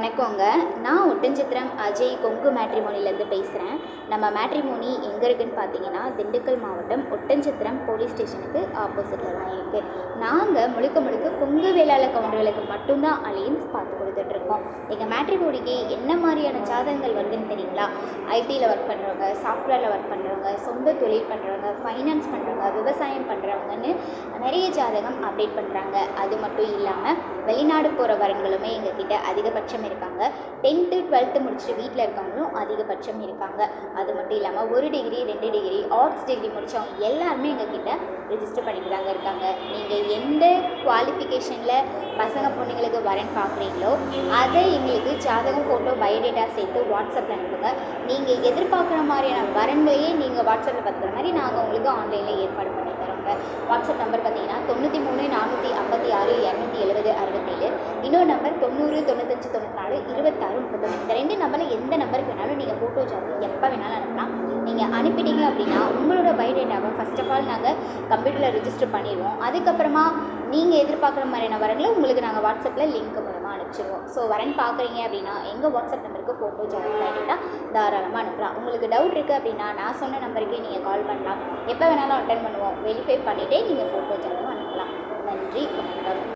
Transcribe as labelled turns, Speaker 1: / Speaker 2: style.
Speaker 1: வணக்கங்க. நான் ஒட்டன்சத்திரம் அஜய் கொங்கு மேட்ரிமோனிலேருந்து பேசுகிறேன். நம்ம மேட்ரிமோனி எங்கே இருக்குதுன்னு பார்த்தீங்கன்னா, திண்டுக்கல் மாவட்டம் ஒட்டன்சத்திரம் போலீஸ் ஸ்டேஷனுக்கு ஆப்போசிட்டில் தான் இருக்குது. நாங்கள் முழுக்க கொங்கு வேளாளர் கவுண்டர்களுக்கு மட்டும்தான் அலையன்ஸ் பார்த்து கொடுத்துட்ருக்கோம். எங்கள் மேட்ரிமோனிக்கு என்ன மாதிரியான ஜாதகங்கள் வருதுன்னு தெரியுங்களா? ஐடியில் ஒர்க் பண்ணுறவங்க, சாஃப்ட்வேரில் ஒர்க் பண்ணுறவங்க, சொந்த தொழில் பண்ணுறவங்க, ஃபைனான்ஸ் பண்ணுறவங்க, விவசாயம் பண்ணுறவங்கன்னு நிறைய ஜாதகம் அப்டேட் பண்ணுறாங்க. அது மட்டும் இல்லாமல் வெளிநாடு போகிற வரங்களுமே எங்ககிட்ட அதிகபட்சம் இருக்காங்க. 10th 12th முடிச்சுட்டு வீட்டில் இருக்கவங்களும் அதிகபட்சம் இருக்காங்க. அது மட்டும் இல்லாமல் 1 டிகிரி 2 டிகிரி ஆர்ட்ஸ் டிகிரி முடித்தவங்க எல்லாருமே எங்ககிட்ட ரிஜிஸ்டர் பண்ணிட்டு தாங்க இருக்காங்க. நீங்கள் எந்த குவாலிஃபிகேஷனில் பசங்க பொண்ணுங்களுக்கு வரன் பார்க்குறீங்களோ அதை எங்களுக்கு ஜாதகம், ஃபோட்டோ, பயோடேட்டா சேர்த்து வாட்ஸ்அப்பில் அனுப்புங்க. நீங்கள் எதிர்பார்க்குற மாதிரியான வரன்களையே நீங்கள் வாட்ஸ்அப்பில் பார்க்குற மாதிரி நாங்கள் உங்களுக்கு ஆன்லைனில் ஏற்பாடு பண்ணி தரோங்க. வாட்ஸ்அப் நம்பர் பார்த்தீங்கன்னா 93 456 270 67. இன்னொரு நம்பர் 90 95 94 26 39. இந்த 2 நம்பரில் எந்த நம்பருக்கு வேணாலும் நீங்கள் ஃபோட்டோ ஜாதகம் எப்போ வேணாலும் அனுப்பலாம். நீங்கள் அனுப்பிட்டீங்க அப்படின்னா உங்களோட பயோடேட்டாவை ஃபர்ஸ்ட் ஆஃப் ஆல் நாங்கள் கம்ப்யூட்டரில் ரிஜிஸ்டர் பண்ணிடுவோம். அதுக்கப்புறமா நீங்கள் எதிர்பார்க்குற மாதிரியான வரங்களை உங்களுக்கு நாங்கள் வாட்ஸ்அப்பில் லிங்க் மூலமாக அனுப்பிச்சிடுவோம். ஸோ வரன் பார்க்குறீங்க அப்படின்னா எங்கள் வாட்ஸ்அப் நம்பருக்கு ஃபோட்டோ ஜாதகம் பயோடேட்டா தாராளமாக அனுப்பலாம். உங்களுக்கு டவுட் இருக்குது அப்படின்னா நான் சொன்ன நம்பருக்கே நீங்கள் கால் பண்ணலாம். எப்போ வேணாலும் அட்டென்ட் பண்ணுவோம். வெரிஃபை பண்ணிவிட்டே நீங்கள் ஃபோட்டோ ஜாதகம் அனுப்பலாம். நன்றி, வணக்கம்.